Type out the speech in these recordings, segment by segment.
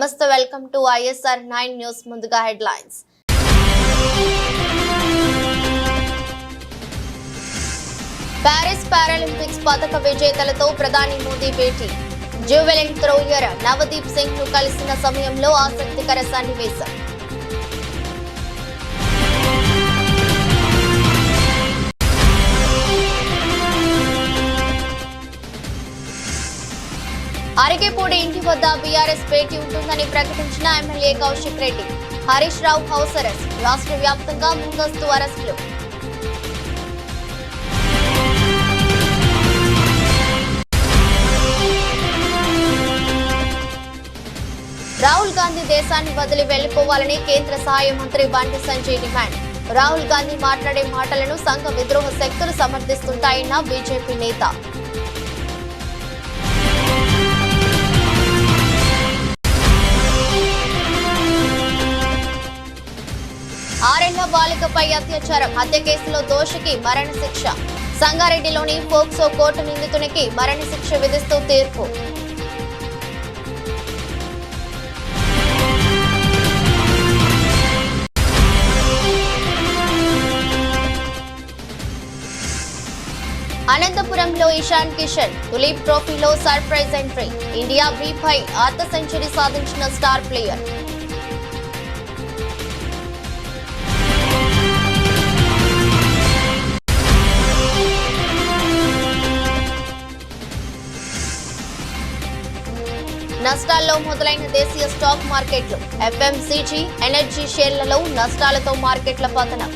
నమస్తే welcome to ISR 9 news ముందుగా headlines Paris Paralympics పతక విజేతలతో ప్రధాని మోదీ భేటీ జ్యువెలిన్ థ్రోయర్ నవదీప్ సింగ్ ను కలిసిన సమయంలో ఆసక్తికర సన్నివేశం అరికెపూడి ఇంటి వద్ద బీఆర్ఎస్ భేటీ ఉంటుందని ప్రకటించిన MLA Kaushik Reddy Harish Rao house arrest రాష్ట్ర వ్యాప్తంగా ముందస్తు అరెస్టులు రాహుల్ గాంధీ దేశాన్ని వదిలి వెళ్లిపోవాలని కేంద్ర సహాయ మంత్రి బండి సంజయ్ డిమాండ్ రాహుల్ గాంధీ మాట్లాడే మాటలను సంఘ విద్రోహ శక్తులు సమర్థిస్తుంటాయన్న బీజేపీ నేత ఆరేళ్ల బాలికపై అత్యాచారం హత్య కేసులో దోషికి మరణశిక్ష సంగారెడ్డిలోని పోక్సో కోర్టు నిందితునికి మరణశిక్ష విధిస్తూ తీర్పు అనంతపురంలో ఇషాన్ కిషన్ తులీప్ ట్రోఫీలో సర్ప్రైజ్ ఎంట్రీ ఇండియా B-పై అర్ధ సెంచరీ సాధించిన స్టార్ ప్లేయర్ నష్టాల్లో మొదలైన దేశీయ స్టాక్ మార్కెట్లు FMCG ఎనర్జీ షేర్లలో నష్టాలతో మార్కెట్ల పతనం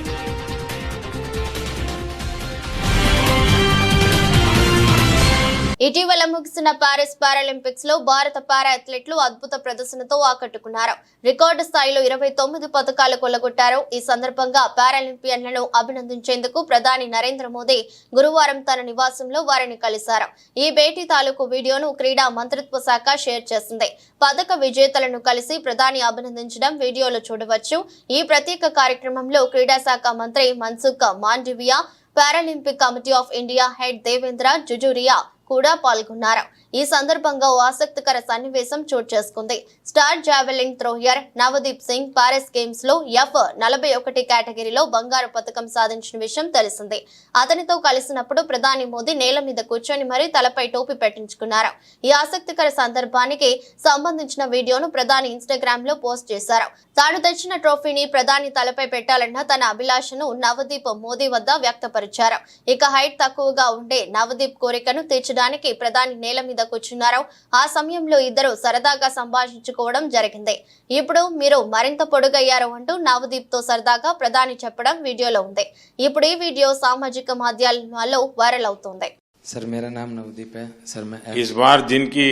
ఇటీవల ముగిసిన పారిస్ పారాలింపిక్స్ లో భారత పారా అథ్లెట్లు అద్భుత ప్రదర్శనతో ఆకట్టుకున్నారు రికార్డు స్థాయిలో 29 పతకాలు కొల్లగొట్టారు ఈ సందర్భంగా పారాలింపియన్లను అభినందించేందుకు ప్రధాని నరేంద్ర మోదీ గురువారం తన నివాసంలో వారిని కలిశారు ఈ భేటీ తాలూకు వీడియోను క్రీడా మంత్రిత్వ శాఖ షేర్ చేసింది పతక విజేతలను కలిసి ప్రధాని అభినందించడం వీడియోలో చూడవచ్చు ఈ ప్రత్యేక కార్యక్రమంలో క్రీడా శాఖ మంత్రి Mansukh Mandaviya Paralympic Committee of India head Devendra Jhajharia కూడా పాల్గొన్నారు ఈ సందర్భంగా ఓ ఆసక్తికర సన్నివేశం చోటు చేసుకుంది star javelin thrower Navdeep Singh Paris games లో F41 కేటగిరీలో బంగారు పతకం సాధించిన విషయం తెలిసిందే అతనితో కలిసినప్పుడు ప్రధాని మోదీ నేల మీద కూర్చొని మరీ తలపై టోపీ పెట్టించుకున్నారు ఈ ఆసక్తికర సందర్భానికి సంబంధించిన వీడియోను ప్రధాని ఇన్స్టాగ్రామ్ లో పోస్ట్ చేశారు తాను తెచ్చిన ట్రోఫీని ప్రధాని తలపై పెట్టాలన్న తన అభిలాషను నవదీప్ మోదీ వద్ద వ్యక్తపరిచారు ఇక హైట్ తక్కువగా ఉండే నవదీప్ కోరికను తీర్చడానికి ప్రధాని నేల మీద కూర్చున్నారు ఆ సమయంలో ఇద్దరు సరదాగా సంభాషించుకోవడం జరిగింది ఇప్పుడు మీరు మరింత పొడుగయ్యారు అంటూ నవదీప్ తో సరదాగా ప్రధాని చెప్పడం వీడియోలో ఉంది ఇప్పుడు ఈ వీడియో సామాజిక మాధ్యమాల్లో వైరల్ అవుతుంది सर मेरा नाम नवदीप है सर मैं इस बार जिनकी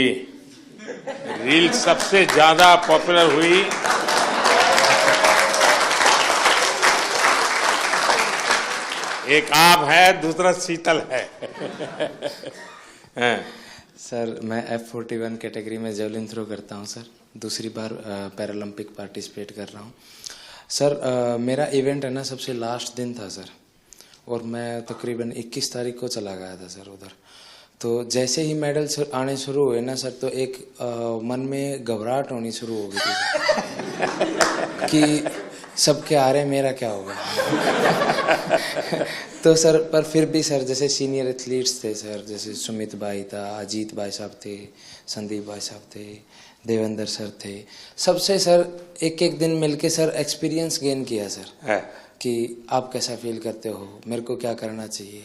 रील सबसे ज्यादा पॉपुलर हुई एक आप है दूसरा शीतल है सर मैं F41 कैटेगरी में जेवलिन थ्रो करता हूं सर दूसरी बार पैरालंपिक पार्टिसिपेट कर रहा हूं सर मेरा इवेंट है ना सबसे लास्ट दिन था सर और मैं तकरीबन 21 तारीख को चला गया था सर उधर तो जैसे ही मेडल आने शुरू हुए ना सर तो एक मन में घबराहट होनी शुरू हो गई थी कि सबके आ रहे मेरा क्या होगा तो सर पर फिर भी सर जैसे सीनियर एथलीट्स थे सर जैसे सुमित भाई था अजीत भाई साहब थे संदीप भाई साहब थे देवेंद्र सर थे सबसे सर एक एक दिन मिलके सर एक्सपीरियंस गेन किया सर कि आप कैसा फील करते हो मेरे को क्या करना चाहिए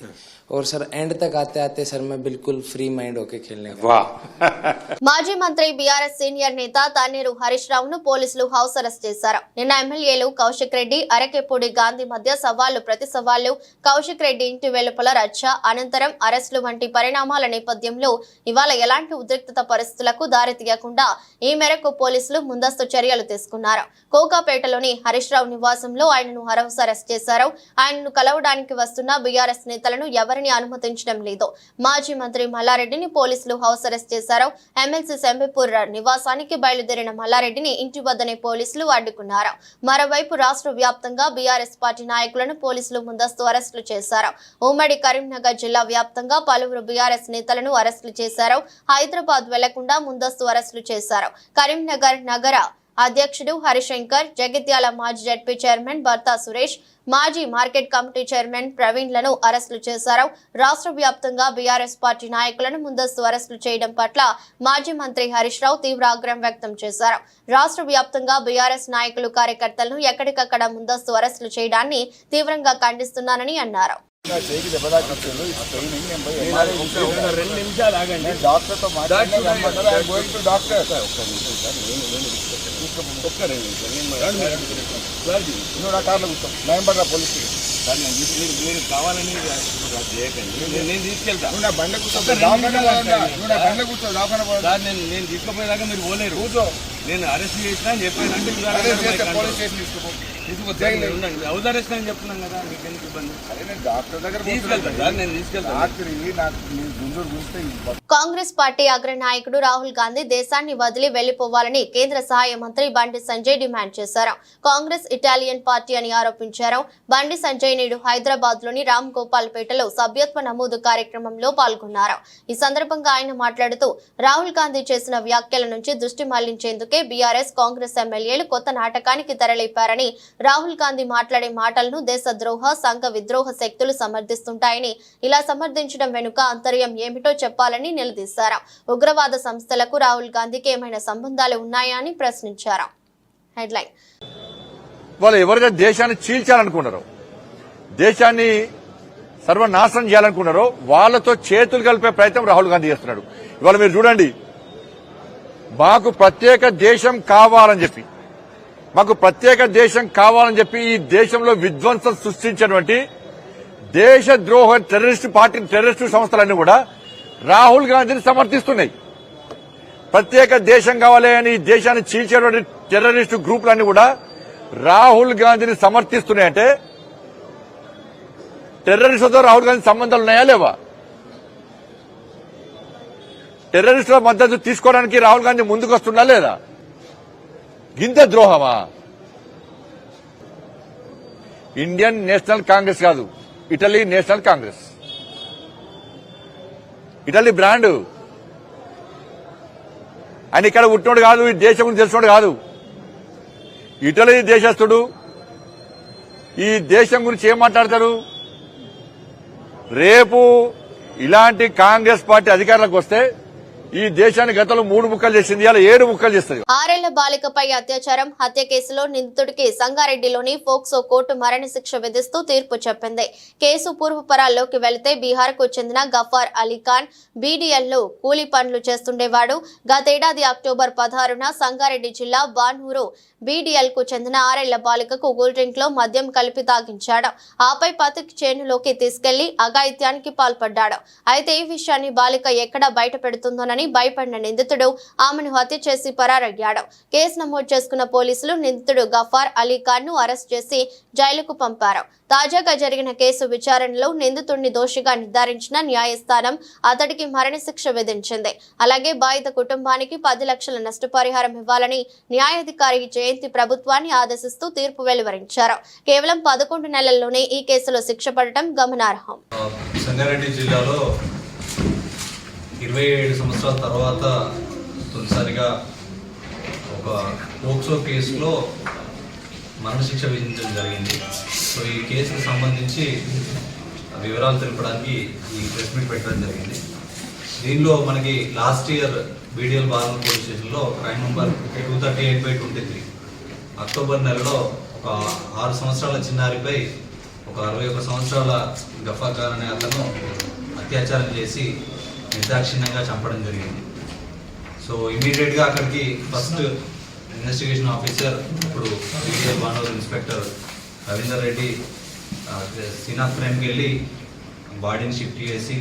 और सर एंड तक आते आते सर मैं बिल्कुल फ्री माइंड होके खेलने का మాజీ మంత్రి బీఆర్ఎస్ సీనియర్ నేత తన్నీరు హరీష్ రావును పోలీసులు హౌస్ అరెస్ట్ చేశారు నిన్న ఎమ్మెల్యేలు కౌశిక్ రెడ్డి అరకెపూడి గాంధీ మధ్య సవాళ్లు ప్రతి సవాళ్లు కౌశిక్ రెడ్డి ఇంటి వెలుపల రచ్చ అనంతరం అరెస్టులు వంటి పరిణామాల నేపథ్యంలో ఇవాళ ఎలాంటి ఉద్రిక్తత పరిస్థితులకు దారితీయకుండా ఈ మేరకు పోలీసులు ముందస్తు చర్యలు తీసుకున్నారు కోకాపేటలోని హరీష్ రావు నివాసంలో ఆయనను హౌస్ అరెస్ట్ చేశారు. ఆయనను కలవడానికి వస్తున్న బీఆర్ఎస్ నేతలను ఎవరిని అనుమతించడం లేదు. మాజీ మంత్రి మల్లారెడ్డిని పోలీసులు హౌస్ అరెస్ట్ చేశారు. ఎమ్మెల్సీ సెంబిపూర్ నివాసానికి బయలుదేరిన మల్లారెడ్డిని ఇంటి వద్దనే పోలీసులు అడ్డుకున్నారు. మరోవైపు రాష్ట్ర వ్యాప్తంగా బీఆర్ఎస్ పార్టీ నాయకులను పోలీసులు ముందస్తు అరెస్టులు చేశారు. ఉమ్మడి కరీంనగర్ జిల్లా వ్యాప్తంగా పలువురు బీఆర్ఎస్ నేతలను అరెస్టులు చేశారు. హైదరాబాద్ వెళ్లకుండా ముందస్తు అరెస్టులు చేశారు. కరీంనగర్ నగర అధ్యక్షుడు హరిశంకర్, జగిత్యాల మాజీ జడ్పీ చైర్మన్ భర్తా సురేష్, మాజీ మార్కెట్ కమిటీ చైర్మన్ ప్రవీణ్లను అరెస్టులు చేశారు. రాష్ట్ర వ్యాప్తంగా బీఆర్ఎస్ పార్టీ నాయకులను ముందస్తు అరెస్టులు చేయడం పట్ల మాజీ మంత్రి హరీష్ రావు తీవ్ర ఆగ్రహం వ్యక్తం చేశారు. రాష్ట్ర వ్యాప్తంగా బీఆర్ఎస్ నాయకులు కార్యకర్తలను ఎక్కడికక్కడ ముందస్తు అరెస్టులు చేయడాన్ని తీవ్రంగా ఖండిస్తున్నానని అన్నారు. మీరు కావాలని నేను తీసుకెళ్తా నేను తీసుకుపోయేదాకా మీరు పోలేరు. నేను అరెస్ట్ చేసినా అని చెప్పానంటే హౌస్ అరెస్ట్ అని చెప్తున్నాను కదా, మీకు ఎందుకు ఇబ్బంది? డాక్టర్ దగ్గర తీసుకెళ్తాను, నేను తీసుకెళ్తాను. కాంగ్రెస్ పార్టీ అగ్ర నాయకుడు రాహుల్ గాంధీ దేశాన్ని వదిలి వెళ్లిపోవాలని కేంద్ర సహాయ మంత్రి బండి సంజయ్ డిమాండ్ చేశారు. కాంగ్రెస్ ఇటాలియన్ పార్టీ అని ఆరోపించారు. బండి సంజయ్ నేడు హైదరాబాద్ లోని రామ్ గోపాల్ పేటలో సభ్యత్వ నమోదు కార్యక్రమంలో పాల్గొన్నారు. ఈ సందర్భంగా ఆయన మాట్లాడుతూ రాహుల్ గాంధీ చేసిన వ్యాఖ్యల నుంచి దృష్టి మళ్లించేందుకే బీఆర్ఎస్ కాంగ్రెస్ ఎమ్మెల్యేలు కొత్త నాటకానికి తెరలేపారని, రాహుల్ గాంధీ మాట్లాడే మాటలను దేశద్రోహ సంఘ విద్రోహ శక్తులు సమర్థిస్తుంటాయని, ఇలా సమర్థించడం వెనుక అంతర్యం ఏమిటో చెప్పాలని నిలదీశారు. ఉగ్రవాద సంస్థలకు రాహుల్ గాంధీకి ఏమైనా సంబంధాలు ఉన్నాయా అని ప్రశ్నించారు. హెడ్లైన్: వాళ్ళు ఎవరైతే దేశాన్ని చీల్చాలనుకున్నారో, దేశాన్ని సర్వనాశనం చేయాలనుకున్నారో వాళ్ళతో చేతులు కలిపే ప్రయత్నం రాహుల్ గాంధీ చేస్తున్నాడు. ఇవాళ మీరు చూడండి, మాకు ప్రత్యేక దేశం కావాలని చెప్పి ఈ దేశంలో విధ్వంసం సృష్టించినటువంటి దేశద్రోహ టెర్రరిస్టు సంస్థలన్నీ కూడా రాహుల్ గాంధీని సమర్థిస్తున్నాయి. ప్రత్యేక దేశం కావాలి అని దేశాన్ని చీల్చేటువంటి టెర్రరిస్టు గ్రూపులన్నీ కూడా రాహుల్ గాంధీని సమర్థిస్తున్నాయంటే టెర్రరిస్టులతో రాహుల్ గాంధీ సంబంధాలు ఉన్నాయా లేవా? టెర్రరిస్టుల మద్దతు తీసుకోవడానికి రాహుల్ గాంధీ ముందుకు వస్తున్నా లేదా? గింత ద్రోహమా? ఇండియన్ నేషనల్ కాంగ్రెస్ కాదు, Italy national Congress, Italy brand. ఆయన ఇక్కడ పుట్టినోడు కాదు, ఈ దేశం గురించి తెలిసినోడు కాదు. ఇటలీ దేశస్థుడు. ఈ దేశం గురించి ఏం మాట్లాడతారు? రేపు ఇలాంటి కాంగ్రెస్ పార్టీ అధికారంలోకి వస్తే ఈ దేశాన్ని గతంలో 3 ముక్కలు చేసింది, ఇలా 7 ముక్కలు చేస్తుంది. 6 ఏళ్ల బాలికపై అత్యాచారం హత్య కేసులో నిందితుడికి సంగారెడ్డిలోని ఫోక్సో కోర్టు మరణశిక్ష విధిస్తూ తీర్పు చెప్పింది. కేసు పూర్వపరాల్లోకి వెళితే బీహార్ కు చెందిన గఫార్ అలీఖాన్ బీడీఎల్ కూలీ పనులు చేస్తుండేవాడు. గతేడాది అక్టోబర్ 16న సంగారెడ్డి జిల్లా బాన్హూరు బీడీఎల్ కు చెందిన 6 ఏళ్ల బాలికకు కూల్ డ్రింక్ లో మద్యం కలిపి తాగించాడు. ఆపై పతికి చేనులోకి తీసుకెళ్లి అఘాయిత్యానికి పాల్పడ్డాడు. అయితే ఈ విషయాన్ని బాలిక ఎక్కడ బయట పెడుతుందోనని భయపడిన నిందితుడు ఆమెను హత్య చేసి పరారయ్యాడు. కేసు నమోదు చేసుకున్న పోలీసులు నిందితుడు గఫార్ అలీఖాన్ ను అరెస్ట్ చేసి జైలుకు పంపారు. తాజాగా జరిగిన కేసు విచారణలో నిందితుడిని దోషిగా నిర్ధారించిన న్యాయస్థానం అతడికి మరణశిక్ష విధించింది. అలాగే బాధిత కుటుంబానికి 10 లక్షల నష్టపరిహారం ఇవ్వాలని న్యాయాధికారి జయంతి ప్రభుత్వాన్ని ఆదేశిస్తూ తీర్పు వెలువరించారు. కేవలం 11 నెలల్లోనే ఈ కేసులో శిక్ష పడటం గమనార్హం. సంగారెడ్డి జిల్లాలో 27 సంవత్సరాల తర్వాత తొలిసారిగా ఒక పోక్సో కేసులో మరణశిక్ష విధించడం జరిగింది. సో ఈ కేసుకు సంబంధించి వివరాలు తెలపడానికి ఈ ప్రెస్ మీట్ పెట్టడం జరిగింది. దీనిలో మనకి లాస్ట్ ఇయర్ బీడీఎల్ బార్నూర్ పోలీస్ స్టేషన్లో క్రైమ్ నెంబర్ 238/23 అక్టోబర్ నెలలో ఒక 6 సంవత్సరాల చిన్నారిపై ఒక 61 సంవత్సరాల గఫార్ ఖాన్ అనే అతను అత్యాచారం చేసి నిర్దాక్షిణ్యంగా చంపడం జరిగింది. సో ఇమీడియట్గా అక్కడికి ఫస్ట్ ఇన్వెస్టిగేషన్ ఆఫీసర్, ఇప్పుడు BDL Bhanur inspector Ravinder Reddy scene of క్రైమ్కి వెళ్ళి బాడీని షిఫ్ట్ చేసి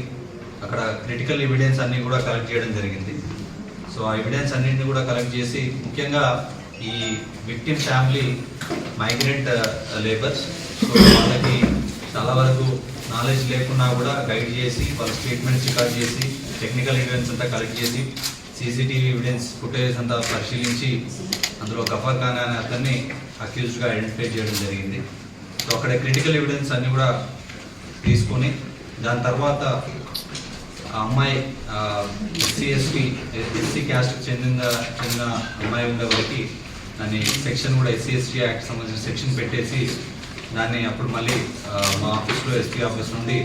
అక్కడ క్రిటికల్ ఎవిడెన్స్ అన్నీ కూడా కలెక్ట్ చేయడం జరిగింది. సో ఆ ఎవిడెన్స్ అన్నింటినీ కూడా కలెక్ట్ చేసి ముఖ్యంగా ఈ victim family migrant labours. So వాళ్ళకి చాలా వరకు నాలెడ్జ్ లేకున్నా కూడా గైడ్ చేసి వాళ్ళ స్టేట్మెంట్స్ రికార్డ్ చేసి టెక్నికల్ ఎవిడెన్స్ అంతా కలెక్ట్ చేసి సీసీటీవీ ఎవిడెన్స్ ఫుటేజ్ అంతా పరిశీలించి అందులో గఫర్ ఖాన్ అనే అతన్ని అక్యూజ్డ్గా ఐడెంటిఫై చేయడం జరిగింది. సో అక్కడ క్రిటికల్ ఎవిడెన్స్ అన్నీ కూడా తీసుకొని దాని తర్వాత ఆ అమ్మాయి ఎస్సీ క్యాస్ట్కి చెందిన అమ్మాయి ఉండే వరకు దాన్ని సెక్షన్ కూడా SC/ST యాక్ట్ సంబంధించిన సెక్షన్ పెట్టేసి దాన్ని అప్పుడు మళ్ళీ మా ఆఫీస్లో SP ఆఫీస్ నుండి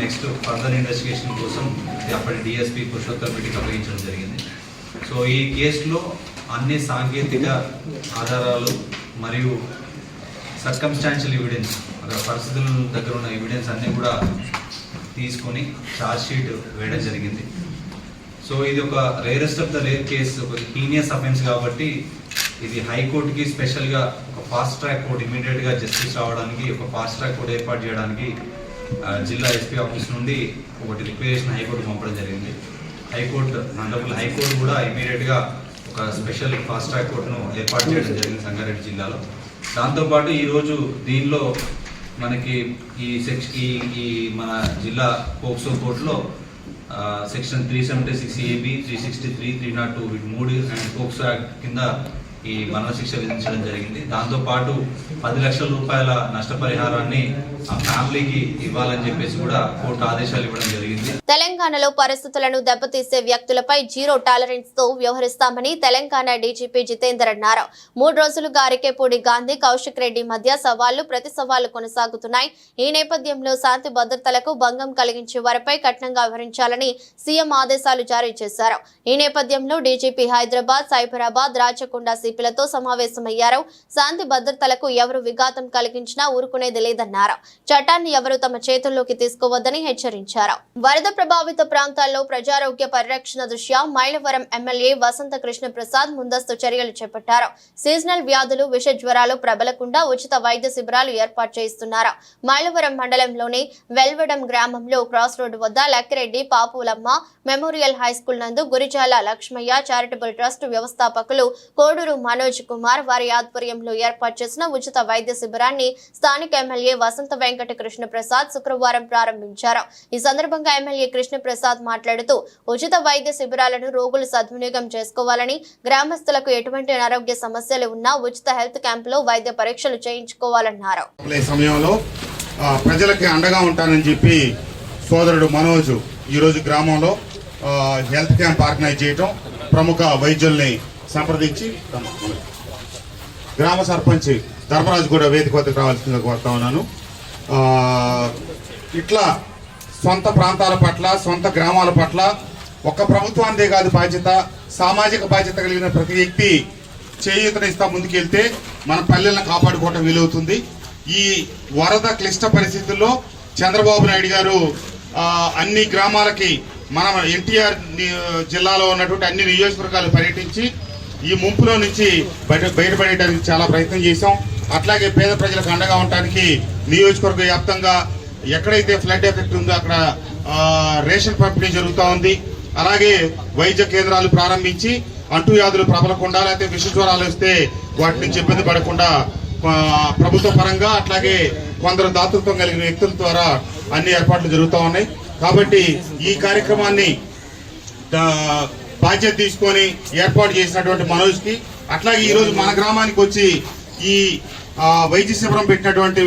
నెక్స్ట్ ఫర్దర్ ఇన్వెస్టిగేషన్ కోసం అప్పటి DSP పురుషోత్తమ్ రెడ్డికి అప్పగించడం జరిగింది. సో ఈ కేసులో అన్ని సాంకేతిక ఆధారాలు మరియు సర్కమ్స్టాన్షియల్ ఎవిడెన్స్ అక్కడ పరిస్థితుల దగ్గర ఉన్న ఎవిడెన్స్ అన్నీ కూడా తీసుకొని ఛార్జ్ షీట్ వేయడం జరిగింది. సో ఇది ఒక rarest of the rare case, ఒక హీనియస్ అఫెన్స్ కాబట్టి ఇది హైకోర్టుకి స్పెషల్గా ఒక ఫాస్ట్ ట్రాక్ కోర్టు ఇమీడియట్గా జస్టిస్ రావడానికి ఒక ఫాస్ట్ ట్రాక్ కోర్టు ఏర్పాటు చేయడానికి జిల్లా SP ఆఫీస్ నుండి ఒకటి రిక్వెజేషన్ హైకోర్టు పంపడం జరిగింది. హైకోర్టు కూడా ఇమీడియట్గా ఒక స్పెషల్ ఫాస్ట్ ట్రాక్ కోర్టును ఏర్పాటు చేయడం జరిగింది సంగారెడ్డి జిల్లాలో. దాంతోపాటు ఈరోజు దీనిలో మనకి ఈ మన జిల్లా పోక్సో కోర్టులో సెక్షన్ 376AB, 363, 302 వీటి 3 అండ్ పోక్సో యాక్ట్ కింద ఈ మరణశిక్ష విధించడం జరిగింది. దాంతోపాటు 10 లక్షల రూపాయల నష్టపరిహారాన్ని ఆ ఫ్యామిలీకి ఇవ్వాలని చెప్పేసి కూడా కోర్టు ఆదేశాలు ఇవ్వడం జరిగింది. తెలంగాణలో పరిస్థితులను దెబ్బతీసే వ్యక్తులపై జీరో టాలరెన్స్ తో వ్యవహరిస్తామని తెలంగాణ DGP జితేందర్ అన్నారు. 3 రోజులుగా అరికెపూడి గాంధీ, కౌశిక్ రెడ్డి మధ్య సవాళ్లు ప్రతి సవాళ్లు కొనసాగుతున్నాయి. ఈ నేపథ్యంలో శాంతి భద్రతలకు భంగం కలిగించే వారిపై కఠినంగా వ్యవహరించాలని సీఎం ఆదేశాలు జారీ చేశారు. ఈ నేపథ్యంలో DGP హైదరాబాద్, సైబరాబాద్, రాచకొండ సిపిలతో సమావేశమయ్యారు. శాంతి భద్రతలకు ఎవరు విఘాతం కలిగించినా ఊరుకునేది లేదన్నారు. చట్టాన్ని ఎవరు తమ చేతుల్లోకి తీసుకోవద్దని హెచ్చరించారు. వరద ప్రభావిత ప్రాంతాల్లో ప్రజారోగ్య పరిరక్షణ దృష్ట్యా మైలవరం ఎమ్మెల్యే వసంత కృష్ణ ప్రసాద్ ముందస్తు చర్యలు చేపట్టారు. సీజనల్ వ్యాధులు, విష జ్వరాలు ప్రబలకుండా ఉచిత వైద్య శిబిరాలు ఏర్పాటు చేస్తున్నారు. మైలవరం మండలంలోని వెల్వడం గ్రామంలో క్రాస్ రోడ్డు వద్ద లక్కిరెడ్డి పాపులమ్మ మెమోరియల్ హైస్కూల్ నందు గురిజాల లక్ష్మయ్య చారిటబుల్ ట్రస్ట్ వ్యవస్థాపకులు కోడూరు మనోజ్ కుమార్ వారి ఆధ్వర్యంలో ఏర్పాటు చేసిన ఉచిత వైద్య శిబిరాన్ని స్థానిక ఎమ్మెల్యే వసంత వెంకట కృష్ణ ప్రసాద్ శుక్రవారం ప్రారంభించారు. ఈ సందర్భంగా ఎమ్మెల్యే కృష్ణ ప్రసాద్ మాట్లాడుతూ ఉచిత వైద్య శిబిరాలను రోగులు సద్వినియోగం చేసుకోవాలని, గ్రామస్తులకు ఎటువంటి అనారోగ్య సమస్యలు ఉన్నా ఉచిత హెల్త్ క్యాంపులో వైద్య పరీక్షలు చేయించుకోవాలన్నారు. సమయంలో ప్రజలకి అండగా ఉంటానని చెప్పి సోదరుడు మనోజ్ ఈరోజు గ్రామంలో హెల్త్ క్యాంప్ ఆర్గనైజ్ చేయటం, ప్రముఖ వైద్యుల్ని సంప్రదించి గ్రామ సర్పంచ్ ధర్మరాజు కూడా వేదిక వద్దకు రావాల్సిందిగా కోరుతా ఉన్నాను. ఇట్లా సొంత ప్రాంతాల పట్ల, సొంత గ్రామాల పట్ల ఒక్క ప్రభుత్వానిదే కాదు బాధ్యత, సామాజిక బాధ్యత కలిగిన ప్రతి వ్యక్తి చేయూతనిస్తా ముందుకెళ్తే మన పల్లెలను కాపాడుకోవటం వీలవుతుంది. ఈ వరద క్లిష్ట పరిస్థితుల్లో చంద్రబాబు నాయుడు గారు అన్ని గ్రామాలకి మన ఎన్టీఆర్ జిల్లాలో ఉన్నటువంటి అన్ని నియోజకవర్గాలు పర్యటించి ఈ ముంపులో నుంచి బయటపడేయడానికి చాలా ప్రయత్నం చేశాం. అట్లాగే పేద ప్రజలకు అండగా ఉండటానికి నియోజకవర్గ వ్యాప్తంగా ఎక్కడైతే ఫ్లడ్ ఎఫెక్ట్ ఉందో అక్కడ రేషన్ పంపిణీ జరుగుతూ ఉంది. అలాగే వైద్య కేంద్రాలు ప్రారంభించి అంటువ్యాధులు ప్రబలకుండా, లేకపోతే విష జ్వరాలు వస్తే వాటి నుంచి ఇబ్బంది పడకుండా ప్రభుత్వ పరంగా అట్లాగే కొందరు దాతృత్వం కలిగిన వ్యక్తుల ద్వారా అన్ని ఏర్పాట్లు జరుగుతూ ఉన్నాయి. కాబట్టి ఈ కార్యక్రమాన్ని బాధ్యత తీసుకొని ఏర్పాటు చేసినటువంటి మనోజ్కి, అట్లాగే ఈరోజు మన గ్రామానికి వచ్చి ఈ వైద్య శిబిరం పెట్టినటువంటి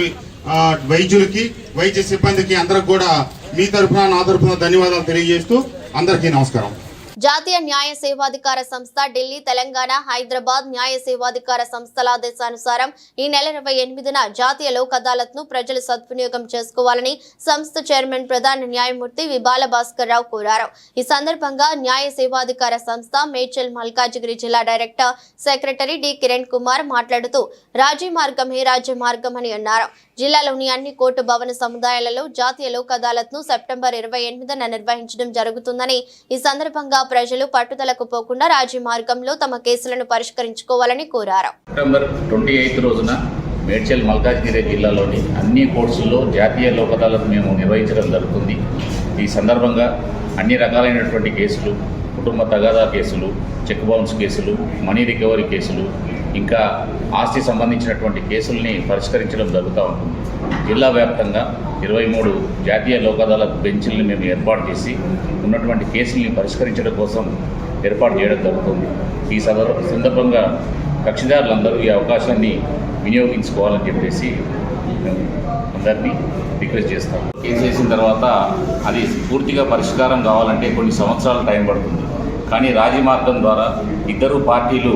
వైద్యులకి, వైద్య సిబ్బందికి అందరికి కూడా మీ తరఫున, నా తరఫున ధన్యవాదాలు తెలియజేస్తూ అందరికీ నమస్కారం. జాతీయ న్యాయ సేవాధికార సంస్థ ఢిల్లీ, తెలంగాణ, హైదరాబాద్ న్యాయ సేవాధికార సంస్థల ఆదేశానుసారం ఈ నెల 28న జాతీయ లోక్ అదాలత్ ను ప్రజలు సద్వినియోగం చేసుకోవాలని సంస్థ చైర్మన్ ప్రధాన న్యాయమూర్తి వి బాలభాస్కర్ రావు కోరారు. ఈ సందర్భంగా న్యాయ సేవాధికార సంస్థ మేడ్చల్ మల్కాజిగిరి జిల్లా director secretary D Kiran Kumar మాట్లాడుతూ రాజీ మార్గమే రాజ్య మార్గం అని అన్నారు. జిల్లాలోని అన్ని కోర్టు భవన సముదాయాలలో జాతీయ లోక్ అదాలత్ ను సెప్టెంబర్ 28న నిర్వహించడం జరుగుతుందని, ఈ సందర్భంగా ప్రజలు పట్టుదలకు పోకుండా రాజీ మార్గంలో తమ కేసులను పరిష్కరించుకోవాలని కోరారు. సెప్టెంబర్ 28 రోజున మేడ్చల్ మల్కాజ్గిరి జిల్లాలోని అన్ని కోర్టుల్లో జాతీయ లోక్ అదాలత్ మేము నిర్వహించడం జరుగుతుంది. ఈ సందర్భంగా అన్ని రకాలైనటువంటి కేసులు, కుటుంబ తగాదా కేసులు, చెక్ బౌన్స్ కేసులు, మనీ రికవరీ కేసులు, ఇంకా ఆస్తి సంబంధించినటువంటి కేసుల్ని పరిష్కరించడం జరుగుతూ ఉంటుంది. జిల్లా వ్యాప్తంగా 23 జాతీయ లోక్ అదాలత్ బెంచ్లను మేము ఏర్పాటు చేసి ఉన్నటువంటి కేసుల్ని పరిష్కరించడం కోసం ఏర్పాటు చేయడం జరుగుతుంది. ఈ సందర్భంగా కక్షిదారులందరూ ఈ అవకాశాన్ని వినియోగించుకోవాలని చెప్పేసి మేము అందరినీ రిక్వెస్ట్ చేస్తాం. కేసు వేసిన తర్వాత అది పూర్తిగా పరిష్కారం కావాలంటే కొన్ని సంవత్సరాల టైం పడుతుంది. కానీ రాజీ మార్గం ద్వారా ఇద్దరు పార్టీలు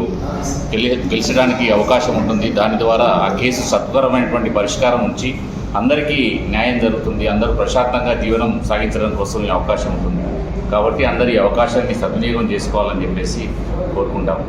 గెలిచడానికి అవకాశం ఉంటుంది. దాని ద్వారా ఆ కేసు సత్వరమైనటువంటి పరిష్కారం ఉంచి అందరికీ న్యాయం జరుగుతుంది. అందరూ ప్రశాంతంగా జీవనం సాగించడం కోసం ఈ అవకాశం ఉంటుంది. కాబట్టి అందరి అవకాశాన్ని సద్వినియోగం చేసుకోవాలని చెప్పేసి కోరుకుంటాం.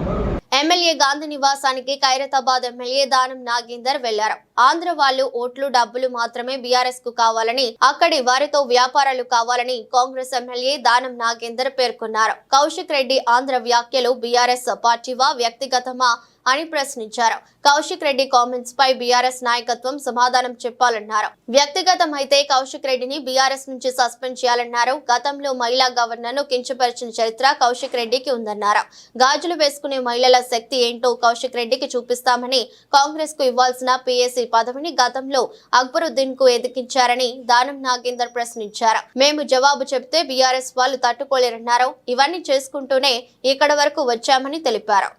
ఎమ్మెల్యే గాంధీ నివాసానికి ఖైరతాబాద్ ఎమ్మెల్యే దానం నాగేందర్ వెళ్లారు. ఆంధ్ర వాళ్ళు ఓట్లు డబ్బులు మాత్రమే బీఆర్ఎస్ కు కావాలని, అక్కడి వారితో వ్యాపారాలు కావాలని కాంగ్రెస్ ఎమ్మెల్యే దానం నాగేందర్ పేర్కొన్నారు. కౌశిక్ రెడ్డి ఆంధ్ర వ్యాఖ్యలు బీఆర్ఎస్ పార్టీవా వ్యక్తిగతమా అని ప్రశ్నించారు. కౌశిక్ రెడ్డి కామెంట్స్ పై బీఆర్ఎస్ నాయకత్వం సమాధానం చెప్పాలన్నారు. వ్యక్తిగతమైతే కౌశిక్ రెడ్డిని బీఆర్ఎస్ నుంచి సస్పెండ్ చేయాలన్నారు. గతంలో మహిళా గవర్నర్ ను కించపరిచిన చరిత్ర కౌశిక్ రెడ్డికి ఉందన్నారు. గాజులు వేసుకునే మహిళల శక్తి ఏంటో కౌశిక్ రెడ్డికి చూపిస్తామని, కాంగ్రెస్ కు ఇవ్వాల్సిన పీఏసీ పదవిని గతంలో అక్బరుద్దీన్ కు ఎదిగించారని దానం నాగేందర్ ప్రశ్నించారు. మేము జవాబు చెబితే బీఆర్ఎస్ వాళ్ళు తట్టుకోలేరన్నారు. ఇవన్నీ చేసుకుంటూనే ఇక్కడ వరకు వచ్చామని తెలిపారు.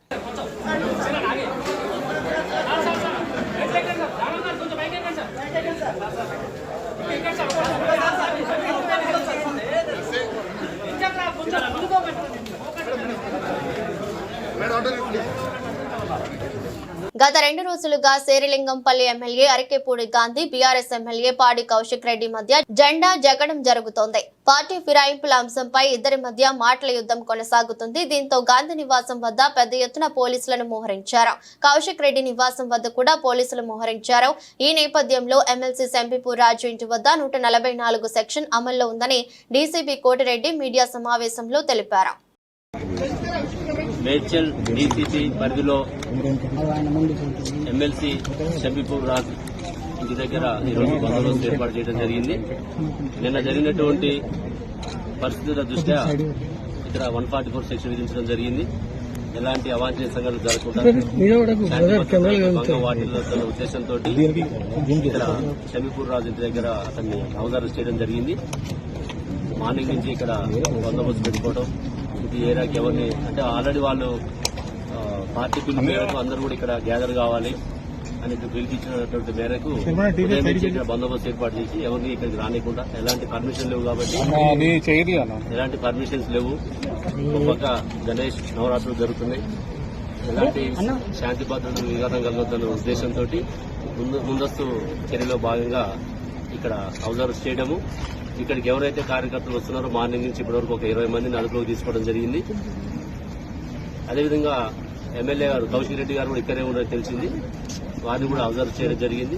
గత 2 రోజులుగా Serilingampally MLA Arikepudi Gandhi, BRS MLA పాడి కౌశిక్ రెడ్డి మధ్య జెండా జగడం జరుగుతోంది. పార్టీ ఫిరాయింపుల అంశంపై ఇద్దరి మధ్య మాటల యుద్ధం కొనసాగుతుంది. దీంతో గాంధీ నివాసం వద్ద పెద్ద ఎత్తున పోలీసులను మోహరించారు. కౌశిక్ రెడ్డి నివాసం వద్ద కూడా పోలీసులు మోహరించారు. ఈ నేపథ్యంలో ఎమ్మెల్సీ సెంపిపూర్ రాజు ఇంటి వద్ద 144 సెక్షన్ అమల్లో ఉందని డీసీపీ కోటిరెడ్డి మీడియా సమావేశంలో తెలిపారు. మేడ్చల్ డీసీపీ పరిధిలో ఎమ్మెల్సీ షంబీపూర్ రాజు ఇంటి దగ్గర ఈరోజు బందోబస్తు ఏర్పాటు చేయడం జరిగింది. నిన్న జరిగినటువంటి పరిస్థితుల దృష్ట్యా ఇక్కడ 144 సెక్షన్ విధించడం జరిగింది. ఎలాంటి అవాంఛనీయ సంఘటనలు జరగకుండా వాటిల్లో ఉద్దేశంతో ఇక్కడ షంబీపూర్ రాజు ఇంటి దగ్గర అతన్ని హౌస్ అరెస్ట్ చేయడం జరిగింది. మార్నింగ్ నుంచి ఇక్కడ బందోబస్తు పెట్టుకోవడం, ఈ ఏరియాకి ఎవరిని అంటే ఆల్రెడీ వాళ్ళు పార్టీ పిలుపు మేరకు అందరూ కూడా ఇక్కడ గ్యాదర్ కావాలి అని పిలిపించినటువంటి మేరకు ఇక్కడ బందోబస్తు ఏర్పాటు చేసి ఎవరిని ఇక్కడికి రానికుండా, ఎలాంటి పర్మిషన్ లేవు కాబట్టి ఎలాంటి పర్మిషన్స్ లేవు. ఒక్కొక్క గణేష్ నవరాత్రులు జరుగుతున్నాయి. ఎలాంటి శాంతి భద్రతలు విఘాతం కలగొద్దన్న ఉద్దేశంతో ముందస్తు చర్యలో భాగంగా ఇక్కడ హౌస్ అరెస్ట్ చేయడము. ఇక్కడికి ఎవరైతే కార్యకర్తలు వస్తున్నారో మార్నింగ్ నుంచి ఇప్పటివరకు ఒక 20 మందిని అదుపులోకి తీసుకోవడం జరిగింది. అదేవిధంగా ఎమ్మెల్యే గారు కౌశిక్ రెడ్డి గారు కూడా ఇక్కడే ఉన్నారని తెలిసింది. వారిని కూడా అబ్జర్వ్ చేయడం జరిగింది.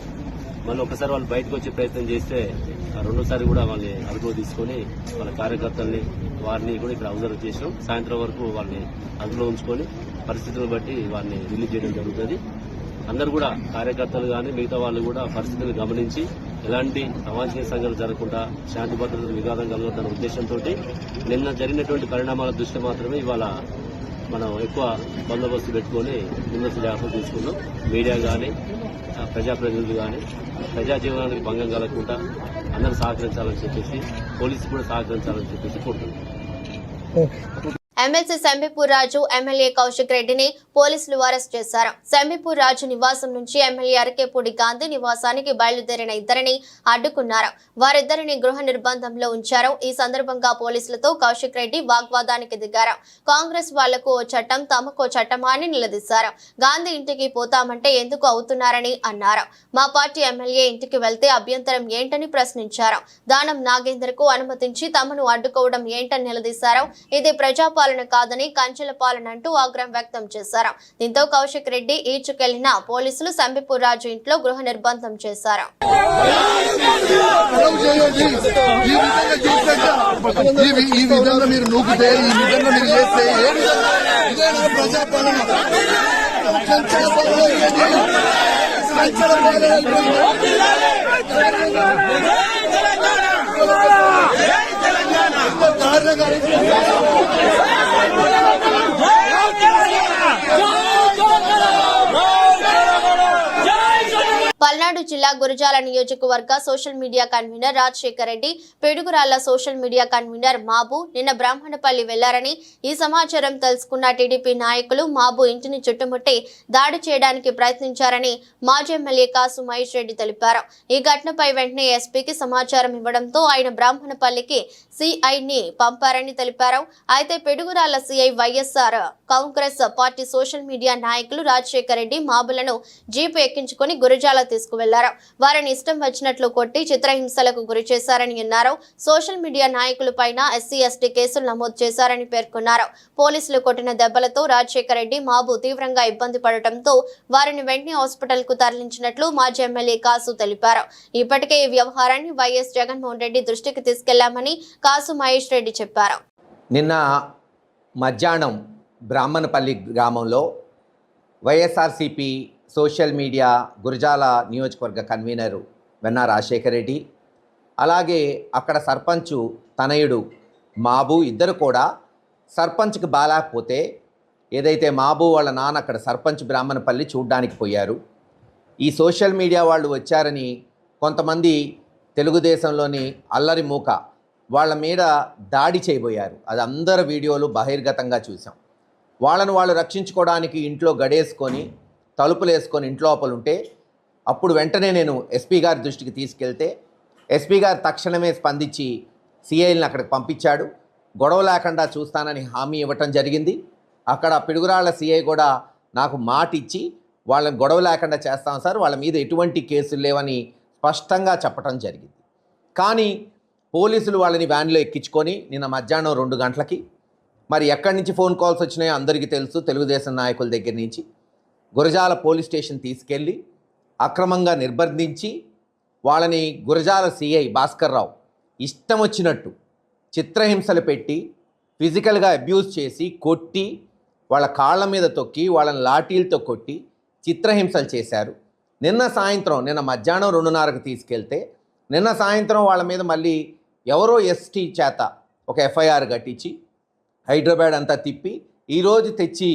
మళ్ళీ ఒకసారి వాళ్ళు బయటకు వచ్చే ప్రయత్నం చేస్తే రెండోసారి కూడా వాళ్ళని అదుపులోకి తీసుకొని వాళ్ళ కార్యకర్తల్ని వారిని కూడా ఇక్కడ అబ్జర్వ్ చేసాం. సాయంత్రం వరకు వాళ్ళని అదుపులో ఉంచుకొని పరిస్థితులను బట్టి వారిని రిలీజ్ చేయడం జరుగుతుంది. అందరూ కూడా కార్యకర్తలు కానీ మిగతా వాళ్ళు కూడా పరిస్థితులను గమనించి ఎలాంటి అవాంఛనీయ సంఘటనలు జరగకుండా శాంతి భద్రతలు విఘాతం కలగొద్దన్న ఉద్దేశంతో నిన్న జరిగినటువంటి పరిణామాల దృష్ట్యా మాత్రమే ఇవాళ మనం ఎక్కువ బందోబస్తు పెట్టుకుని ముందస్తు జాగ్రత్తలు తీసుకున్నాం. మీడియా కానీ ప్రజాప్రతినిధులు కానీ ప్రజా జీవనానికి భంగం కలగకుండా అందరూ సహకరించాలని చెప్పేసి, పోలీసులు కూడా సహకరించాలని చెప్పేసి కోరుతున్నాం. ఎమ్మెల్సీ సెంబిపూర్ రాజు, ఎమ్మెల్యే కౌశిక్ రెడ్డిని పోలీసులు అరెస్ట్ చేశారు. సెంబిపూర్ రాజు నివాసం నుంచి ఎమ్మెల్యే అరికెపూడి గాంధీ నివాసానికి బయలుదేరిన ఇద్దరిని అడ్డుకున్నారు. వారిద్దరిని గృహ నిర్బంధంలో ఉంచారు. ఈ సందర్భంగా పోలీసులతో కౌశిక్ రెడ్డి వాగ్వాదానికి దిగారు. కాంగ్రెస్ వాళ్లకు ఓ చట్టం, తమకో చట్టమా అని నిలదీశారు. గాంధీ ఇంటికి పోతామంటే ఎందుకు అవుతున్నారని అన్నారు. మా పార్టీ ఎమ్మెల్యే ఇంటికి వెళ్తే అభ్యంతరం ఏంటని ప్రశ్నించారు. దానం నాగేందర్ కు అనుమతించి తమను అడ్డుకోవడం ఏంటని నిలదీశారు. ఇది ప్రజాపాలన కాదని కంచెల పాలన అంటూ ఆగ్రహం వ్యక్తం చేశారు. దీంతో కౌశిక్ రెడ్డి ఈడ్చుకెళ్లిన పోలీసులు సెంబిపూర్ రాజు ఇంట్లో గృహ నిర్బంధం చేశారు. ఈ విధంగా మీరు నూకితే, ఈ విధంగా మీరు చేస్తే ప్రజాపాలన దారుణంగా వరంగల్ జిల్లా గురజాల నియోజకవర్గ social media convener Rajasekhar Reddy, Piduguralla social media convener Mabu నిన్న బ్రాహ్మణపల్లి వెళ్లారని ఈ సమాచారం తెలుసుకున్న టీడీపీ నాయకులు మాబు ఇంటిని చుట్టుముట్టి దాడి చేయడానికి ప్రయత్నించారని మాజీ ఎమ్మెల్యే కాసు మహేష్ రెడ్డి తెలిపారు. ఈ ఘటనపై వెంటనే ఎస్పీకి సమాచారం ఇవ్వడంతో ఆయన బ్రాహ్మణపల్లికి సిఐని పంపారని తెలిపారు. అయితే Piduguralla CI YSR Congress party social media నాయకులు రాజశేఖర్ రెడ్డి మాబులను జీపు ఎక్కించుకుని గురజాల తీసుకువెళ్లారు. వారిని ఇష్టం వచ్చినట్లు కొట్టి చిత్రహింసలకు గురి చేశారని అన్నారు. సోషల్ మీడియా నాయకులపైన ఎస్సీ ఎస్టీ కేసులు నమోదు చేశారని పేర్కొన్నారు. పోలీసులు కొట్టిన దెబ్బలతో రాజశేఖర్ రెడ్డి మాబు తీవ్రంగా ఇబ్బంది పడటంతో వారిని వెంటనే హాస్పిటల్ కు తరలించినట్లు మాజీ ఎమ్మెల్యే కాసు తెలిపారు. ఇప్పటికే ఈ వ్యవహారాన్ని వైఎస్ జగన్మోహన్ రెడ్డి దృష్టికి తీసుకెళ్లామని కాసు మహేష్ రెడ్డి చెప్పారు. నిన్న మధ్యాహ్నం బ్రాహ్మణపల్లి గ్రామంలో వైఎస్ఆర్సీపీ సోషల్ మీడియా గురజాల నియోజకవర్గ కన్వీనరు వెన్నా రాజశేఖర్ రెడ్డి, అలాగే అక్కడ సర్పంచు తనయుడు మాబు ఇద్దరు కూడా సర్పంచ్కి బాలేకపోతే ఏదైతే మాబు వాళ్ళ నాన్న అక్కడ సర్పంచ్ బ్రాహ్మణపల్లి చూడ్డానికి పోయారు. ఈ సోషల్ మీడియా వాళ్ళు వచ్చారని కొంతమంది తెలుగుదేశంలోని అల్లరి మూక వాళ్ళ మీద దాడి చేయబోయారు. అది అందరు వీడియోలు బహిర్గతంగా చూసాం. వాళ్ళను వాళ్ళు రక్షించుకోవడానికి ఇంట్లో గడేసుకొని తలుపులు వేసుకొని ఇంట్లో ఉంటే అప్పుడు వెంటనే నేను ఎస్పీ గారి దృష్టికి తీసుకెళ్తే ఎస్పీ గారు తక్షణమే స్పందించి సిఐని అక్కడికి పంపించాడు. గొడవ లేకుండా చూస్తానని హామీ ఇవ్వటం జరిగింది. అక్కడ పిడుగురాళ్ల సిఐ కూడా నాకు మాట ఇచ్చి వాళ్ళని గొడవ లేకుండా చేస్తాం సార్, వాళ్ళ మీద ఎటువంటి కేసులు లేవని స్పష్టంగా చెప్పడం జరిగింది. కానీ పోలీసులు వాళ్ళని వ్యాన్లో ఎక్కించుకొని నిన్న మధ్యాహ్నం 2 గంటలకి మరి ఎక్కడి నుంచి ఫోన్ కాల్స్ వచ్చినాయో అందరికీ తెలుసు, తెలుగుదేశం నాయకుల దగ్గర నుంచి గురజాల పోలీస్ స్టేషన్ తీసుకెళ్ళి అక్రమంగా నిర్బంధించి వాళ్ళని గురజాల సిఐ భాస్కర్ రావు ఇష్టం వచ్చినట్టు చిత్రహింసలు పెట్టి ఫిజికల్గా అబ్యూజ్ చేసి కొట్టి వాళ్ళ కాళ్ళ మీద తొక్కి వాళ్ళని లాఠీలతో కొట్టి చిత్రహింసలు చేశారు. నిన్న మధ్యాహ్నం 2:30కి తీసుకెళ్తే నిన్న సాయంత్రం వాళ్ళ మీద మళ్ళీ ఎవరో ఎస్టీ చేత ఒక ఎఫ్ఐఆర్ కట్టించి హైదరాబాద్ అంతా తిప్పి ఈరోజు తెచ్చి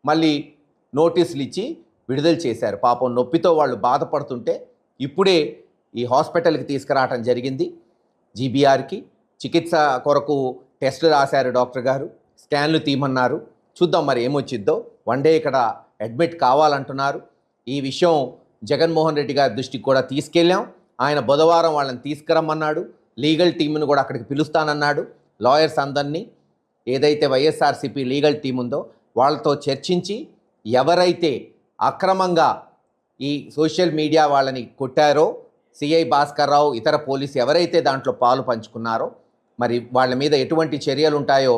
మళ్ళీ నోటీసులు ఇచ్చి విడుదల చేశారు. పాపం నొప్పితో వాళ్ళు బాధపడుతుంటే ఇప్పుడే ఈ హాస్పిటల్కి తీసుకురావటం జరిగింది. జీబీఆర్కి చికిత్స కొరకు టెస్టులు రాశారు డాక్టర్ గారు, స్కాన్లు తీయమన్నారు. చూద్దాం మరి ఏమొచ్చిద్దో. 1 డే ఇక్కడ అడ్మిట్ కావాలంటున్నారు. ఈ విషయం జగన్మోహన్ రెడ్డి గారి దృష్టికి కూడా తీసుకెళ్ళాం. ఆయన బుధవారం వాళ్ళని తీసుకురమ్మన్నాడు. లీగల్ టీంను కూడా అక్కడికి పిలుస్తానన్నాడు. లాయర్స్ అందరినీ, ఏదైతే వైఎస్ఆర్సీపీ లీగల్ టీం ఉందో వాళ్ళతో చర్చించి ఎవరైతే అక్రమంగా ఈ సోషల్ మీడియా వాళ్ళని కొట్టారో సిఐ భాస్కర్ రావు ఇతర పోలీసు ఎవరైతే దాంట్లో పాలు పంచుకున్నారో మరి వాళ్ళ మీద ఎటువంటి చర్యలు ఉంటాయో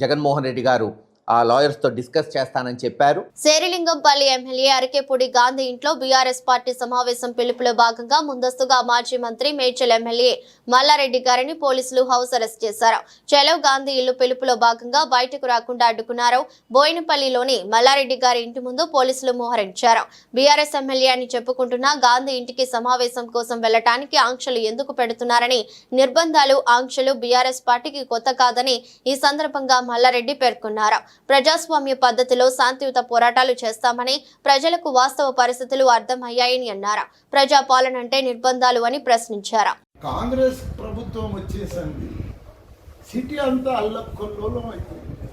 జగన్మోహన్ రెడ్డి గారు ఆ లాయర్స్ తో డిస్కస్ చేస్తానని చెప్పారు. శేరిలింగంపల్లి ఎమ్మెల్యే అరకేపూడి గాంధీ ఇంట్లో బీఆర్ఎస్ పార్టీ సమావేశం పిలుపులో భాగంగా ముందస్తుగా మాజీ మంత్రి మేడ్చల్ ఎమ్మెల్యే మల్లారెడ్డి గారిని పోలీసులు హౌస్ అరెస్ట్ చేశారు. చలో గాంధీ ఇల్లు పిలుపులో భాగంగా బయటకు రాకుండా అడ్డుకున్నారు. బోయినపల్లిలోని మల్లారెడ్డి గారి ఇంటి ముందు పోలీసులు మోహరించారు. బీఆర్ఎస్ ఎమ్మెల్యే అని చెప్పుకుంటున్న గాంధీ ఇంటికి సమావేశం కోసం వెళ్లటానికి ఆంక్షలు ఎందుకు పెడుతున్నారని, నిర్బంధాలు ఆంక్షలు బీఆర్ఎస్ పార్టీకి కొత్త కాదని ఈ సందర్భంగా మల్లారెడ్డి పేర్కొన్నారు. ప్రజాస్వామ్య పద్ధతిలో శాంతియుత పోరాటాలు చేస్తామని, ప్రజలకు వాస్తవ పరిస్థితులు అర్థమయ్యాయని అన్నారు. ప్రజాపాలన అంటే నిర్బంధాలు అని ప్రశ్నించారు. కాంగ్రెస్ ప్రభుత్వం వచ్చేసింది, సిటీ అంతా అల్లకొల్లోలం అయిపోయింది.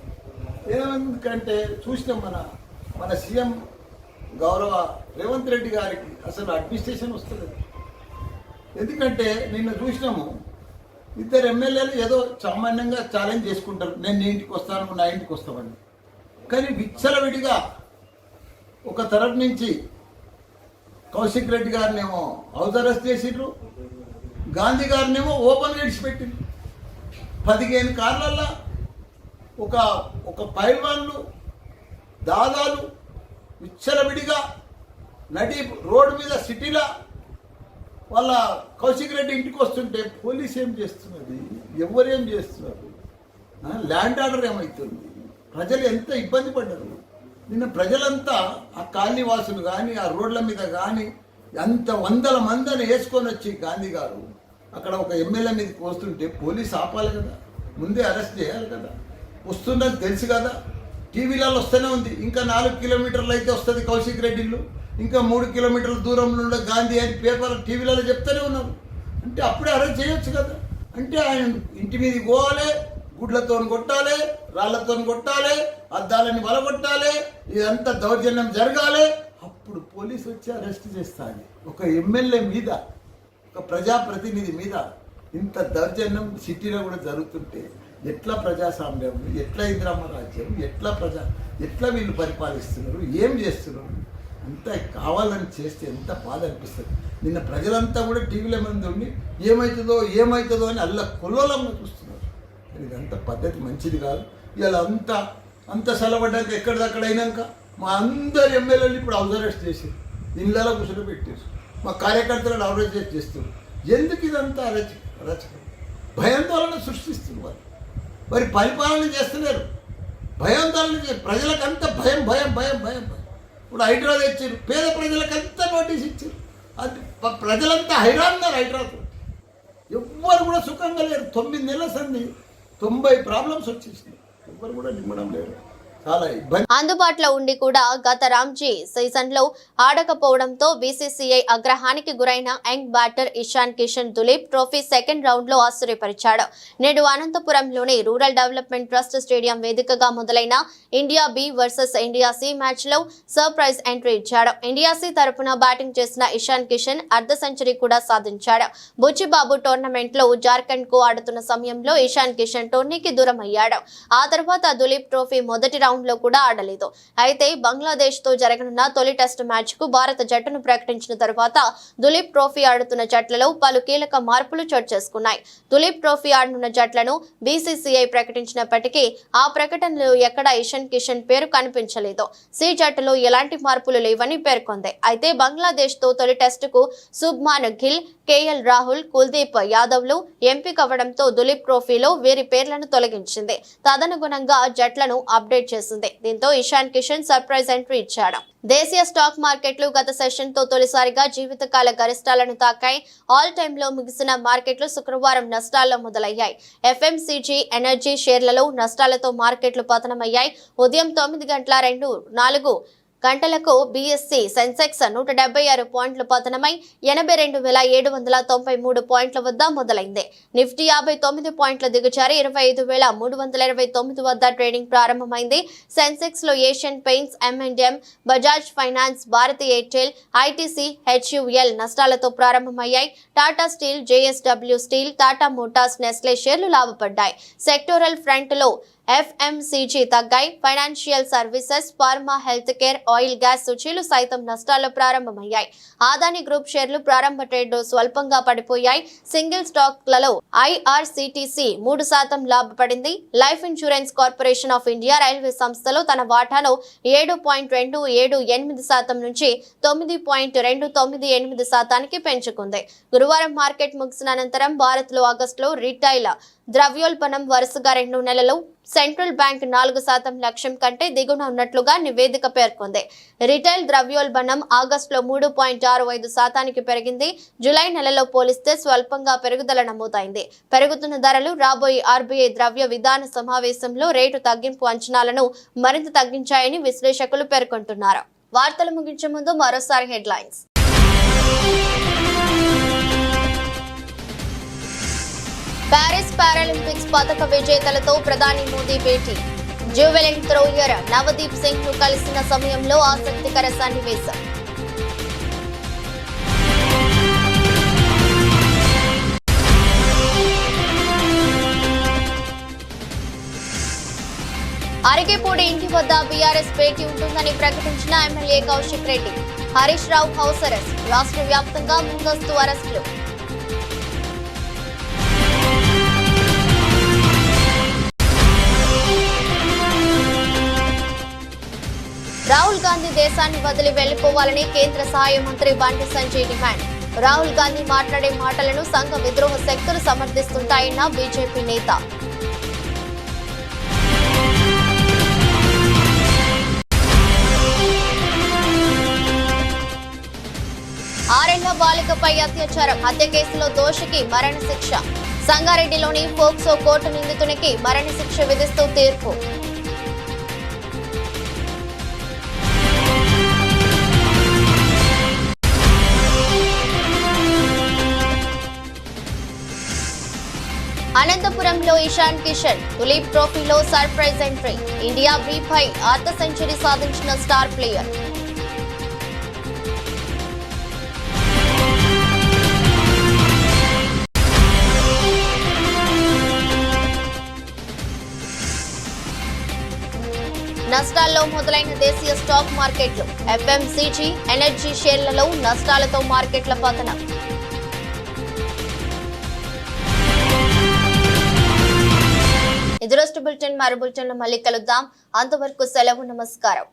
ఎందుకంటే చూసిన మన సీఎం గౌరవ రేవంత్ రెడ్డి గారికి అసలు అడ్మినిస్ట్రేషన్ వస్తుంది. ఎందుకంటే నిన్న చూసినాము, 2 ఎమ్మెల్యేలు ఏదో సామాన్యంగా ఛాలెంజ్ చేసుకుంటారు, నేను నీ ఇంటికి వస్తాను, నా ఇంటికి వస్తామని. కానీ విచ్చలవిడిగా ఒక తరఫు నుంచి కౌశిక్ రెడ్డి గారినేమో హౌస్ అరెస్ట్ చేసిండ్రు, గాంధీ గారినేమో ఓపెన్గా విడిచిపెట్టిండ్రు. 15 కార్లల్లో ఒక పైల్వాన్లు దాదాలు విచ్చలవిడిగా నడి రోడ్డు మీద సిటీలో వాళ్ళ కౌశిక్ రెడ్డి ఇంటికి వస్తుంటే పోలీసు ఏం చేస్తున్నది, ఎవరేం చేస్తున్నారు, ల్యాండ్ ఆర్డర్ ఏమవుతుంది, ప్రజలు ఎంత ఇబ్బంది పడ్డారు. నిన్న ప్రజలంతా ఆ కాలనీ వాసులు కానీ ఆ రోడ్ల మీద కానీ అంత 100 మందిని వేసుకొని వచ్చి గాంధీ గారు అక్కడ ఒక ఎమ్మెల్యే మీదకి వస్తుంటే పోలీసు ఆపాలి కదా, ముందే అరెస్ట్ చేయాలి కదా. వస్తున్నది తెలుసు కదా, టీవీలలో వస్తూనే ఉంది. ఇంకా 4 కిలోమీటర్లు అయితే వస్తుంది కౌశిక్ రెడ్డి ఇల్లు, ఇంకా 3 కిలోమీటర్ల దూరంలో ఉన్న గాంధీ అని పేపర్ టీవీలలో చెప్తూనే ఉన్నారు. అంటే అప్పుడే అరెస్ట్ చేయొచ్చు కదా. అంటే ఆయన ఇంటి మీదకి పోవాలి, గుడ్లతో కొట్టాలి, రాళ్లతో కొట్టాలి, అద్దాలని బలగొట్టాలి, ఇదంతా దౌర్జన్యం జరగాలి. అప్పుడు పోలీసు వచ్చి అరెస్ట్ చేస్తాను. ఒక ఎమ్మెల్యే మీద, ఒక ప్రజాప్రతినిధి మీద ఇంత దౌర్జన్యం సిటీలో కూడా జరుగుతుంటే ఎట్లా ప్రజాస్వామ్యం, ఎట్లా ఇందిరమ్మ రాజ్యం, ఎట్లా వీళ్ళు పరిపాలిస్తున్నారు, ఏం చేస్తున్నారు? అంత కావాలని చేస్తే ఎంత బాధ అనిపిస్తుంది. నిన్న ప్రజలంతా కూడా టీవీల మంది ఉండి ఏమవుతుందో అని అల్ల కొల్లోలంగా చూస్తున్నారు. ఇదంతా పద్ధతి మంచిది కాదు. ఇలా అంత సెలవడ్డాక ఎక్కడిదక్కడ అయినాక మా అందరు ఎమ్మెల్యేలు ఇప్పుడు హౌస్ అరెస్ట్ చేసి ఇళ్ళలో కూర్చొని పెట్టేసి మా కార్యకర్తలను అరెస్ట్ చేస్తున్నారు. ఎందుకు ఇదంతా అరచకం? భయాందోళన సృష్టిస్తున్నారు. మరి పరిపాలన చేస్తున్నారు, భయాందోళన ప్రజలకంతా భయం. ఇప్పుడు హైడ్రా తెచ్చారు, పేద ప్రజలకంతా నోటీస్ ఇచ్చారు. అది ప్రజలంతా హైరాన్నారు. హైడ్రాతో ఎవ్వరు కూడా సుఖంగా లేరు. 9 నెలల సంది 90 ప్రాబ్లమ్స్ వచ్చేసినాయి. ఎవ్వరు కూడా నిమ్మడం లేరు. చాలా ఇబ్బంది. అందుబాటులో ఉండి కూడా గత రామ్జీ సీజన్ లో ఆడకపోవడంతో బీసీసీఐ ఆగ్రహానికి గురైన young batter Ishan Kishan Duleep Trophy second round లో ఆశ్చర్యపరిచాడు. నేడు అనంతపురంలోని రూరల్ డెవలప్మెంట్ ట్రస్ట్ స్టేడియం వేదికగా మొదలైన India B versus India C match లో సర్ప్రైజ్ ఎంట్రీ ఇచ్చాడు. ఇండియా సి తరపున బ్యాటింగ్ చేసిన ఇషాన్ కిషన్ అర్ధ సెంచరీ కూడా సాధించాడు. బుచ్చిబాబు టోర్నమెంట్ లో జార్ఖండ్ కు ఆడుతున్న సమయంలో ఇషాన్ కిషన్ టోర్నీకి దూరం అయ్యాడు. ఆ తర్వాత దులీప్ ట్రోఫీ మొదటి రౌండ్ లో కూడా ఆడలేదు. అయితే బంగ్లాదేశ్ తో జరగనున్న తొలి టెస్ట్ మ్యాచ్ కు భారత జట్టును ప్రకటించిన తర్వాత దులీప్ ట్రోఫీ ఆడుతున్న జట్లలో పలు కీలక మార్పులు చోటు చేసుకున్నాయి. దులీప్ ట్రోఫీ ఆడనున్న జట్లను బీసీసీఐ ప్రకటించినప్పటికీ ఆ ప్రకటనలో ఎక్కడా ఇషాన్ కిషన్ పేరు కనిపించలేదు. సి జట్టులో ఎలాంటి మార్పులు లేవని పేర్కొంది. అయితే బంగ్లాదేశ్ తో తొలి టెస్టుకు శుభ్మాన్ గిల్, కేఎల్ రాహుల్, కుల్దీప్ యాదవ్లు ఎంపికవడంతో దులీప్ ట్రోఫీలో వీరి పేర్లను తొలగించింది. తదనుగుణంగా జట్లను అప్డేట్ చేసింది. దీంతో ఇషాన్ కిషన్ సర్ప్రైజ్ ఎంట్రీ ఇచ్చాడు. దేశీయ స్టాక్ మార్కెట్లు గత సెషన్ తో తొలిసారిగా జీవితకాల గరిష్టాలను తాకాయి. ఆల్ టైమ్ లో ముగిసిన మార్కెట్లు శుక్రవారం నష్టాల్లో మొదలయ్యాయి. ఎఫ్ఎంసీజీ, ఎనర్జీ షేర్లలో నష్టాలతో మార్కెట్లు పతనమయ్యాయి. ఉదయం 9:04 గంటలకు బీఎస్సీ సెన్సెక్స్ 176 పాయింట్లు పతనమై 82,793 పాయింట్ల వద్ద మొదలైంది. నిఫ్టీ 59 పాయింట్ల దిగజారి 25,329 వద్ద ట్రేడింగ్ ప్రారంభమైంది. సెన్సెక్స్ లో Asian Paints, M&M, Bajaj Finance, Bharti Airtel, ITC, HUL నష్టాలతో ప్రారంభమయ్యాయి. Tata Steel, JSW Steel, Tata Motors, Nestle షేర్లు లాభపడ్డాయి. సెక్టోరల్ ఫ్రంట్ లో ఎఫ్ఎంసీజీ తగ్గాయి. Financial services, pharma, health care, oil, gas సూచీలు సైతం నష్టాల్లో ప్రారంభమయ్యాయి. ఆదాని గ్రూప్ షేర్లు ప్రారంభ ట్రేడ్ స్వల్పంగా పడిపోయాయి. సింగిల్ స్టాక్లలో ఐఆర్సీటీసీ 3% లాభపడింది. Life Insurance Corporation of India railway సంస్థలో తన వాటాను 7.278% నుంచి 9.298% పెంచుకుంది. గురువారం మార్కెట్ ముగిసిన అనంతరం భారత్ లో ఆగస్టులో రిటైల్ ద్రవ్యోల్బణం వరుసగా 2 నెలలు సెంట్రల్ బ్యాంక్ 4% లక్ష్యం కంటే దిగువన ఉన్నట్లుగా నివేదిక పేర్కొంది. రిటైల్ ద్రవ్యోల్బణం ఆగస్టులో 3.65% పెరిగింది. జులై నెలలో పోలిస్తే స్వల్పంగా పెరుగుదల నమోదైంది. పెరుగుతున్న ధరలు రాబోయే ఆర్బీఐ ద్రవ్య విధాన సమావేశంలో రేటు తగ్గింపు అంచనాలను మరింత తగ్గించాయని విశ్లేషకులు పేర్కొంటున్నారు. వార్తలు ముగించే ముందు మరోసారి హెడ్లైన్స్. ప్యారిస్ పారాలింపిక్స్ పతక విజేతలతో ప్రధాని మోదీ భేటీ. జ్యూవెలిన్ థ్రోయర్ నవదీప్ సింగ్ ను కలిసిన సమయంలో ఆసక్తికర సన్నివేశం. అరిగేపూడి ఇంటి వద్ద బీఆర్ఎస్ భేటీ ఉంటుందని ప్రకటించిన MLA Kaushik Reddy. Harish Rao house arrest. రాష్ట్ర వ్యాప్తంగా ముందస్తు అరెస్టులు. రాహుల్ గాంధీ దేశాన్ని వదిలి వెళ్లిపోవాలని కేంద్ర సహాయ మంత్రి బండి సంజయ్ డిమాండ్. రాహుల్ గాంధీ మాట్లాడే మాటలను సంఘ విద్రోహ శక్తులు సమర్థిస్తుంటాయన్న బీజేపీ నేత. ఆరేళ్ల బాలికపై అత్యాచారం, హత్య కేసులో దోషికి మరణశిక్ష. సంగారెడ్డిలోని పోక్సో కోర్టు నిందితునికి మరణశిక్ష విధిస్తూ తీర్పు. అనంతపురంలో ఇషాన్ కిషన్ తులీప్ ట్రోఫీలో సర్ప్రైజ్ ఎంట్రీ. ఇండియా B పై అర్ధ సెంచరీ సాధించిన స్టార్ ప్లేయర్. నష్టాల్లో మొదలైన దేశీయ స్టాక్ మార్కెట్లు. FMCG, ఎనర్జీ షేర్లలో నష్టాలతో మార్కెట్ల పతనం. ఇది రోజు బులెటిన్. మరో బులెటిన్లో మళ్ళీ కలుద్దాం. అంతవరకు సెలవు. నమస్కారం.